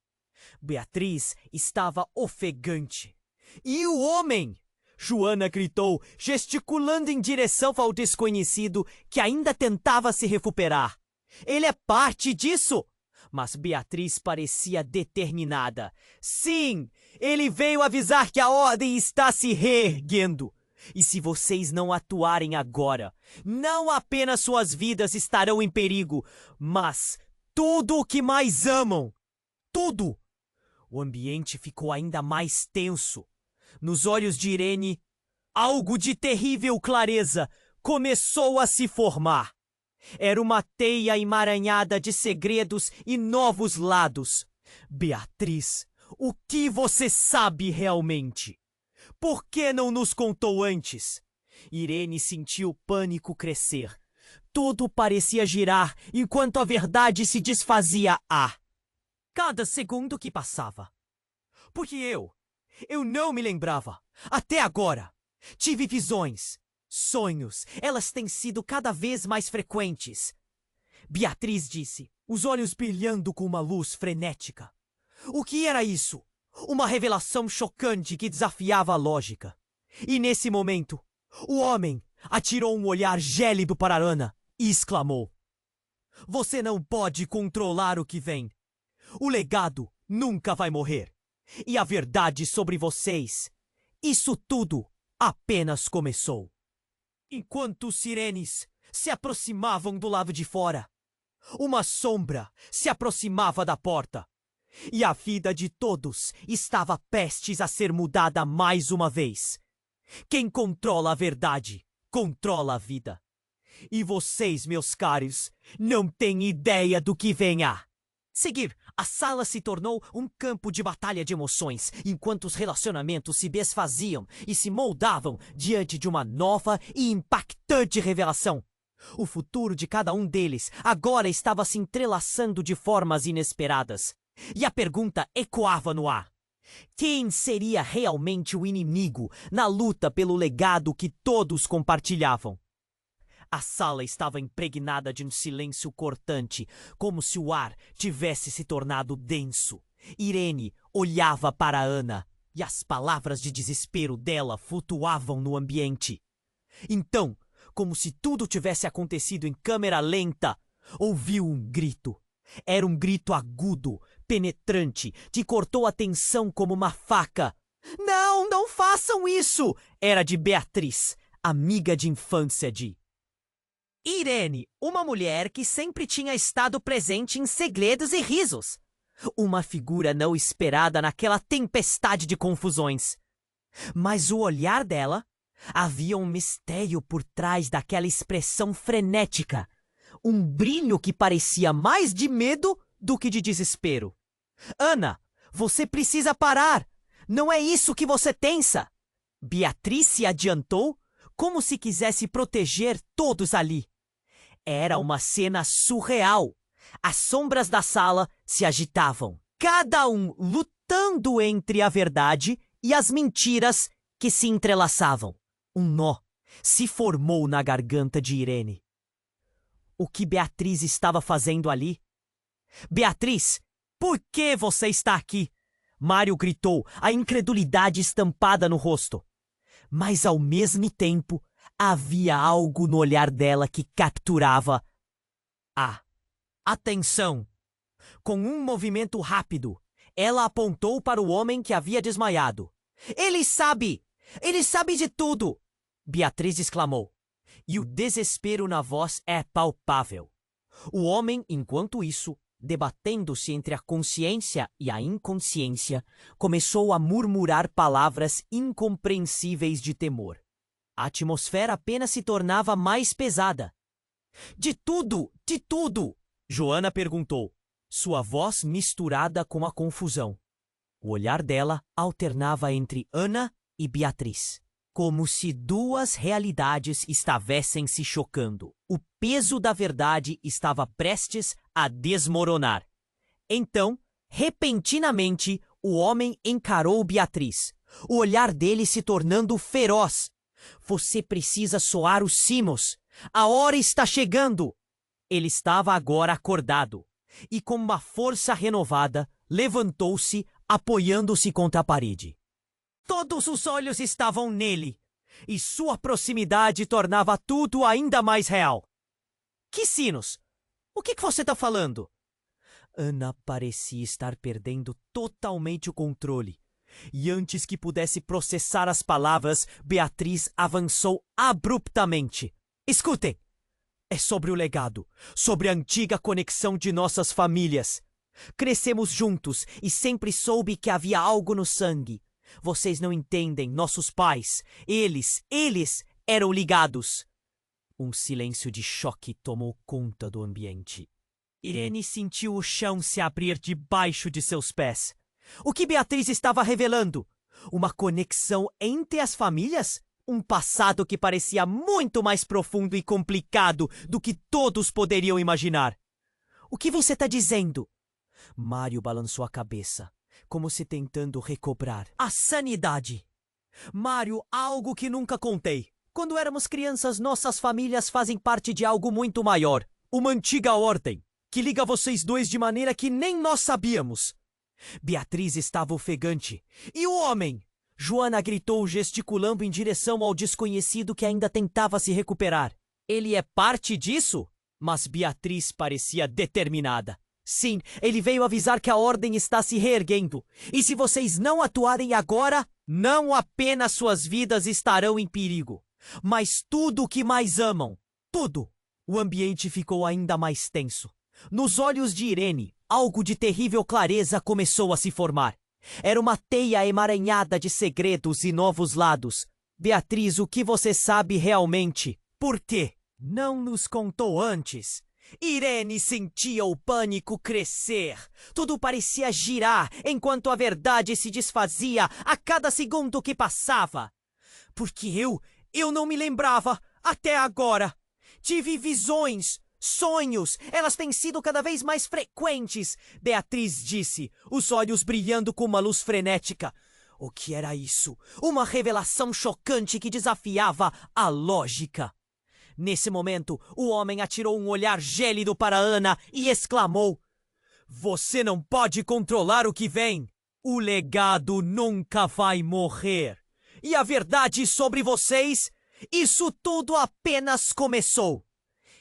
Beatriz estava ofegante. E o homem? Joana gritou, gesticulando em direção ao desconhecido que ainda tentava se recuperar. Ele é parte disso! Mas Beatriz parecia determinada. Sim, ele veio avisar que a ordem está se reerguendo. E se vocês não atuarem agora, não apenas suas vidas estarão em perigo, mas tudo o que mais amam. Tudo! O ambiente ficou ainda mais tenso. Nos olhos de Irene, algo de terrível clareza começou a se formar. Era uma teia emaranhada de segredos e novos lados. Beatriz, o que você sabe realmente? Por que não nos contou antes? Irene sentiu o pânico crescer. Tudo parecia girar enquanto a verdade se desfazia a cada segundo que passava. Porque eu não me lembrava. Até agora. Tive visões. Sonhos, elas têm sido cada vez mais frequentes. Beatriz disse, os olhos brilhando com uma luz frenética. O que era isso? Uma revelação chocante que desafiava a lógica. E nesse momento, o homem atirou um olhar gélido para Ana e exclamou: Você não pode controlar o que vem. O legado nunca vai morrer. E a verdade sobre vocês, isso tudo apenas começou. Enquanto os sirenes se aproximavam do lado de fora, uma sombra se aproximava da porta. E a vida de todos estava prestes a ser mudada mais uma vez. Quem controla a verdade, controla a vida. E vocês, meus caros, não têm ideia do que vem a seguir. A sala se tornou um campo de batalha de emoções, enquanto os relacionamentos se desfaziam e se moldavam diante de uma nova e impactante revelação. O futuro de cada um deles agora estava se entrelaçando de formas inesperadas. E a pergunta ecoava no ar. Quem seria realmente o inimigo na luta pelo legado que todos compartilhavam? A sala estava impregnada de um silêncio cortante, como se o ar tivesse se tornado denso. Irene olhava para Ana e as palavras de desespero dela flutuavam no ambiente. Então, como se tudo tivesse acontecido em câmera lenta, ouviu um grito. Era um grito agudo, penetrante, que cortou a tensão como uma faca. Não, não façam isso! Era de Beatriz, amiga de infância de Irene, uma mulher que sempre tinha estado presente em segredos e risos. Uma figura não esperada naquela tempestade de confusões. Mas o olhar dela, havia um mistério por trás daquela expressão frenética. Um brilho que parecia mais de medo do que de desespero. Ana, você precisa parar! Não é isso que você pensa! Beatriz se adiantou, como se quisesse proteger todos ali. Era uma cena surreal. As sombras da sala se agitavam, cada um lutando entre a verdade e as mentiras que se entrelaçavam. Um nó se formou na garganta de Irene. O que Beatriz estava fazendo ali? Beatriz, por que você está aqui? Mário gritou, a incredulidade estampada no rosto. Mas ao mesmo tempo, havia algo no olhar dela que capturava a atenção. Com um movimento rápido, ela apontou para o homem que havia desmaiado. Ele sabe! Ele sabe de tudo! Beatriz exclamou. E o desespero na voz é palpável. O homem, enquanto isso, debatendo-se entre a consciência e a inconsciência, começou a murmurar palavras incompreensíveis de temor. A atmosfera apenas se tornava mais pesada. De tudo! De tudo! Joana perguntou, sua voz misturada com a confusão. O olhar dela alternava entre Ana e Beatriz, como se duas realidades estivessem se chocando. O peso da verdade estava prestes a desmoronar. Então, repentinamente, o homem encarou Beatriz, o olhar dele se tornando feroz. Você precisa soar os sinos. A hora está chegando. Ele estava agora acordado e, com uma força renovada, levantou-se, apoiando-se contra a parede. Todos os olhos estavam nele, e sua proximidade tornava tudo ainda mais real. Que sinos? O que você está falando? Ana parecia estar perdendo totalmente o controle. E antes que pudesse processar as palavras, Beatriz avançou abruptamente. Escutem! É sobre o legado, sobre a antiga conexão de nossas famílias. Crescemos juntos e sempre soube que havia algo no sangue. Vocês não entendem, nossos pais, eles eram ligados. Um silêncio de choque tomou conta do ambiente. Irene sentiu o chão se abrir debaixo de seus pés. O que Beatriz estava revelando? Uma conexão entre as famílias? Um passado que parecia muito mais profundo e complicado do que todos poderiam imaginar. O que você está dizendo? Mário balançou a cabeça, como se tentando recobrar a sanidade. Mário, algo que nunca contei. Quando éramos crianças, nossas famílias fazem parte de algo muito maior. Uma antiga ordem, que liga vocês dois de maneira que nem nós sabíamos. Beatriz estava ofegante. E o homem? Joana gritou, gesticulando em direção ao desconhecido que ainda tentava se recuperar. Ele é parte disso? Mas Beatriz parecia determinada. Sim, ele veio avisar que a ordem está se reerguendo. E se vocês não atuarem agora, não apenas suas vidas estarão em perigo, mas tudo o que mais amam. Tudo. O ambiente ficou ainda mais tenso. Nos olhos de Irene, algo de terrível clareza começou a se formar. Era uma teia emaranhada de segredos e novos lados. Beatriz, o que você sabe realmente? Por quê? Não nos contou antes. Irene sentia o pânico crescer. Tudo parecia girar enquanto a verdade se desfazia a cada segundo que passava. Porque eu não me lembrava até agora. Tive visões, sonhos, elas têm sido cada vez mais frequentes, Beatriz disse, os olhos brilhando com uma luz frenética. O que era isso? Uma revelação chocante que desafiava a lógica. Nesse momento, o homem atirou um olhar gélido para Ana e exclamou: Você não pode controlar o que vem! O legado nunca vai morrer! E a verdade sobre vocês? Isso tudo apenas começou!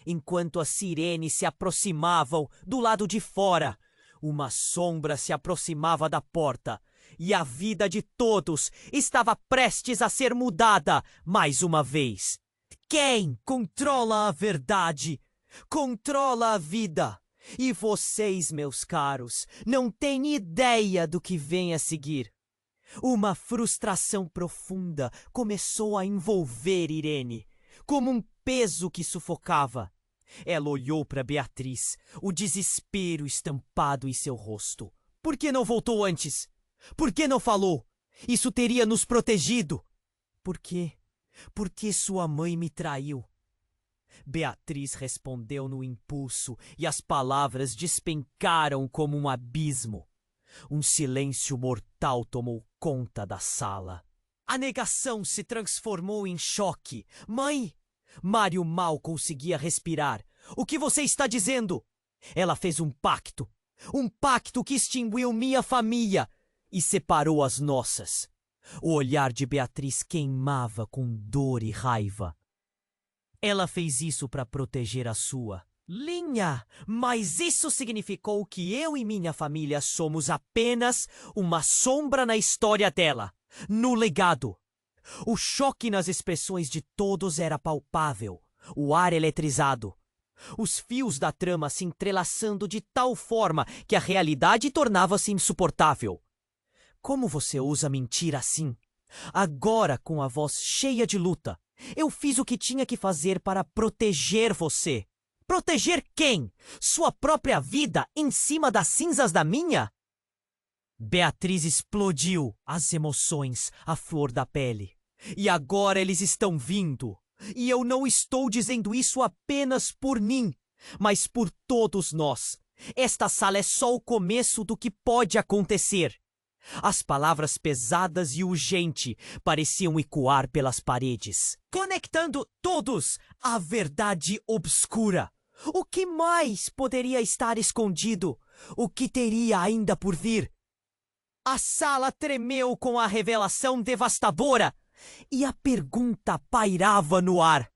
Enquanto as sirenes se aproximavam do lado de fora, uma sombra se aproximava da porta, e a vida de todos estava prestes a ser mudada mais uma vez. Quem controla a verdade, controla a vida. E vocês, meus caros, não têm ideia do que vem a seguir. Uma frustração profunda começou a envolver Irene, como um peso que sufocava. Ela olhou para Beatriz, o desespero estampado em seu rosto. Por que não voltou antes? Por que não falou? Isso teria nos protegido. Por quê? Porque sua mãe me traiu. Beatriz respondeu no impulso e as palavras despencaram como um abismo. Um silêncio mortal tomou conta da sala. A negação se transformou em choque. Mãe! Mário mal conseguia respirar. O que você está dizendo? Ela fez um pacto que extinguiu minha família e separou as nossas. O olhar de Beatriz queimava com dor e raiva. Ela fez isso para proteger a sua linha, mas isso significou que eu e minha família somos apenas uma sombra na história dela, no legado. O choque nas expressões de todos era palpável, o ar eletrizado. Os fios da trama se entrelaçando de tal forma que a realidade tornava-se insuportável. Como você ousa mentir assim? Agora, com a voz cheia de luta, eu fiz o que tinha que fazer para proteger você. Proteger quem? Sua própria vida em cima das cinzas da minha? Beatriz explodiu, as emoções à flor da pele. E agora eles estão vindo. E eu não estou dizendo isso apenas por mim, mas por todos nós. Esta sala é só o começo do que pode acontecer. As palavras pesadas e urgentes pareciam ecoar pelas paredes, conectando todos à verdade obscura. O que mais poderia estar escondido? O que teria ainda por vir? A sala tremeu com a revelação devastadora e a pergunta pairava no ar.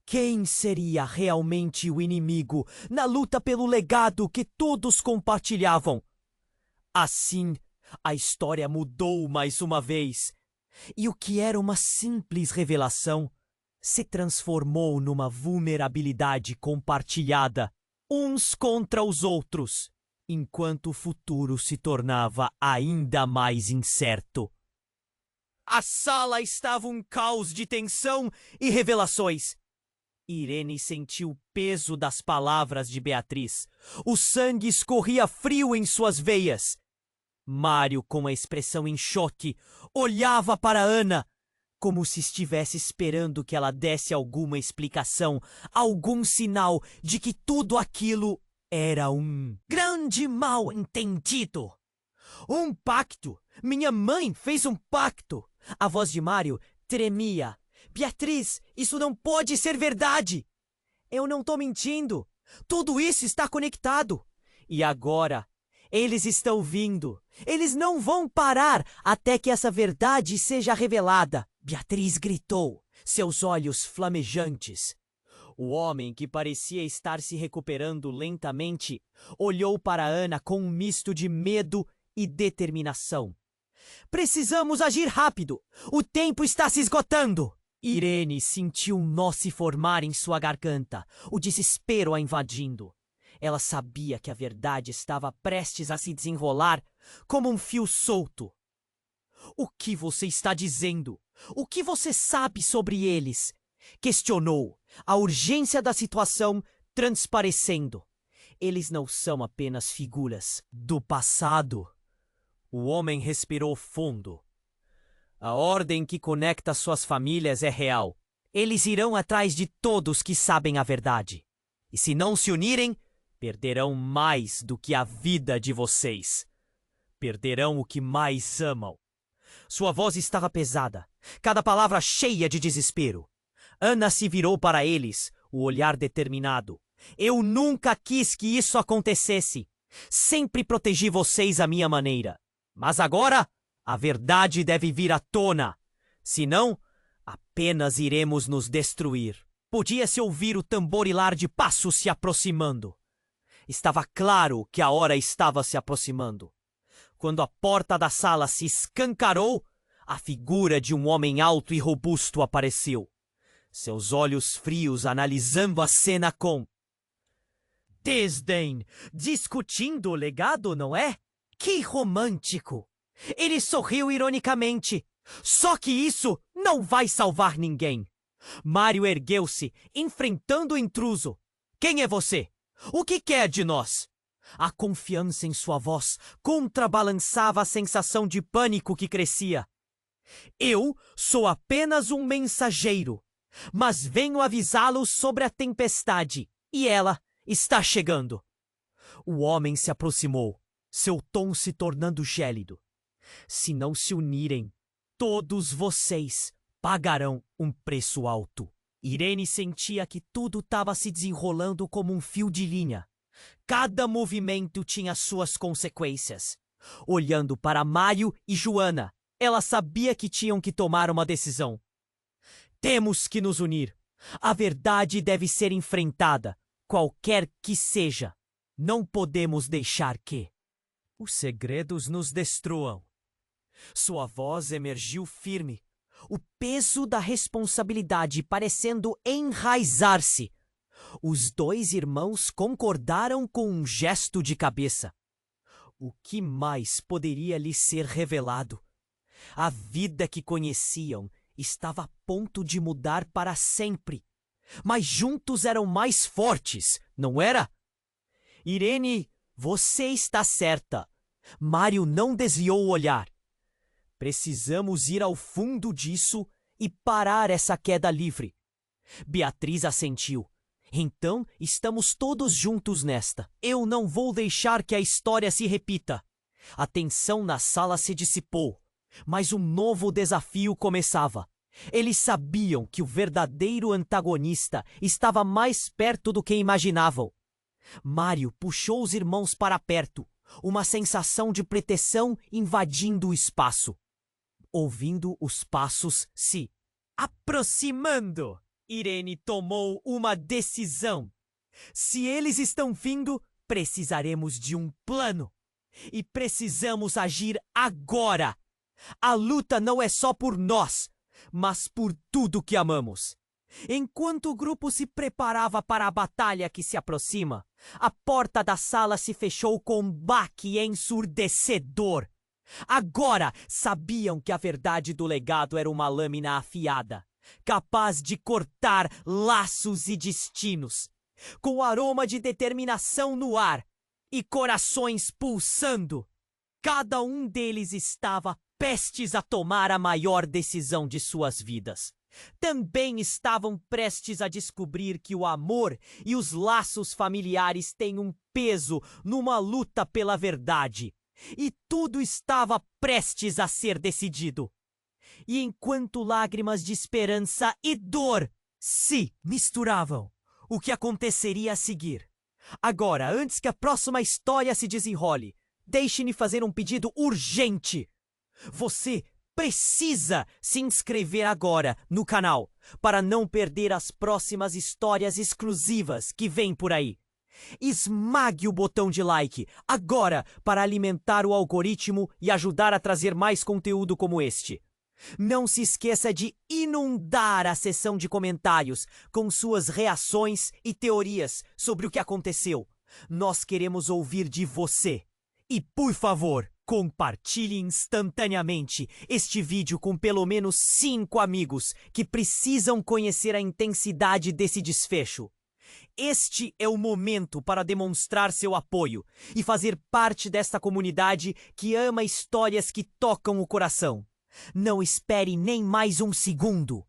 Quem seria realmente o inimigo na luta pelo legado que todos compartilhavam? Assim, a história mudou mais uma vez, e o que era uma simples revelação se transformou numa vulnerabilidade compartilhada, uns contra os outros, enquanto o futuro se tornava ainda mais incerto. A sala estava um caos de tensão e revelações. Irene sentiu o peso das palavras de Beatriz. O sangue escorria frio em suas veias. Mário, com a expressão em choque, olhava para Ana, como se estivesse esperando que ela desse alguma explicação, algum sinal de que tudo aquilo era um grande mal-entendido. Um pacto! Minha mãe fez um pacto! A voz de Mário tremia. Beatriz, isso não pode ser verdade! Eu não tô mentindo! Tudo isso está conectado! E agora, eles estão vindo! Eles não vão parar até que essa verdade seja revelada! Beatriz gritou, seus olhos flamejantes. O homem, que parecia estar se recuperando lentamente, olhou para Ana com um misto de medo e determinação. Precisamos agir rápido! O tempo está se esgotando! Irene sentiu um nó se formar em sua garganta, o desespero a invadindo. Ela sabia que a verdade estava prestes a se desenrolar como um fio solto. O que você está dizendo? O que você sabe sobre eles? Questionou, a urgência da situação transparecendo. Eles não são apenas figuras do passado. O homem respirou fundo. A ordem que conecta suas famílias é real. Eles irão atrás de todos que sabem a verdade. E se não se unirem, perderão mais do que a vida de vocês. Perderão o que mais amam. Sua voz estava pesada, cada palavra cheia de desespero. Ana se virou para eles, o olhar determinado. Eu nunca quis que isso acontecesse. Sempre protegi vocês à minha maneira. Mas agora, a verdade deve vir à tona. Senão, apenas iremos nos destruir. Podia-se ouvir o tamborilar de passos se aproximando. Estava claro que a hora estava se aproximando. Quando a porta da sala se escancarou, a figura de um homem alto e robusto apareceu. Seus olhos frios analisando a cena com desdém, discutindo o legado, não é? Que romântico! Ele sorriu ironicamente. Só que isso não vai salvar ninguém. Mário ergueu-se, enfrentando o intruso. Quem é você? O que quer de nós? A confiança em sua voz contrabalançava a sensação de pânico que crescia. Eu sou apenas um mensageiro, mas venho avisá-los sobre a tempestade, e ela está chegando. O homem se aproximou, seu tom se tornando gélido. Se não se unirem, todos vocês pagarão um preço alto. Irene sentia que tudo estava se desenrolando como um fio de linha. Cada movimento tinha suas consequências. Olhando para Mário e Joana, ela sabia que tinham que tomar uma decisão. Temos que nos unir. A verdade deve ser enfrentada, qualquer que seja. Não podemos deixar que os segredos nos destruam. Sua voz emergiu firme, o peso da responsabilidade parecendo enraizar-se. Os dois irmãos concordaram com um gesto de cabeça. O que mais poderia lhes ser revelado? A vida que conheciam estava a ponto de mudar para sempre. Mas juntos eram mais fortes, não era? Irene, você está certa. Mário não desviou o olhar. Precisamos ir ao fundo disso e parar essa queda livre. Beatriz assentiu. Então, estamos todos juntos nesta. Eu não vou deixar que a história se repita. A tensão na sala se dissipou, mas um novo desafio começava. Eles sabiam que o verdadeiro antagonista estava mais perto do que imaginavam. Mário puxou os irmãos para perto, uma sensação de proteção invadindo o espaço. Ouvindo os passos se aproximando, Irene tomou uma decisão. Se eles estão vindo, precisaremos de um plano. E precisamos agir agora. A luta não é só por nós, mas por tudo que amamos. Enquanto o grupo se preparava para a batalha que se aproxima, a porta da sala se fechou com um baque ensurdecedor. Agora sabiam que a verdade do legado era uma lâmina afiada, capaz de cortar laços e destinos. Com o aroma de determinação no ar e corações pulsando, cada um deles estava prestes a tomar a maior decisão de suas vidas. Também estavam prestes a descobrir que o amor e os laços familiares têm um peso numa luta pela verdade. E tudo estava prestes a ser decidido. E enquanto lágrimas de esperança e dor se misturavam, o que aconteceria a seguir? Agora, antes que a próxima história se desenrole, deixe-me fazer um pedido urgente. Você precisa se inscrever agora no canal para não perder as próximas histórias exclusivas que vêm por aí. Esmague o botão de like agora para alimentar o algoritmo e ajudar a trazer mais conteúdo como este. Não se esqueça de inundar a seção de comentários com suas reações e teorias sobre o que aconteceu. Nós queremos ouvir de você. E, por favor, compartilhe instantaneamente este vídeo com pelo menos 5 amigos que precisam conhecer a intensidade desse desfecho. Este é o momento para demonstrar seu apoio e fazer parte desta comunidade que ama histórias que tocam o coração. Não espere nem mais um segundo.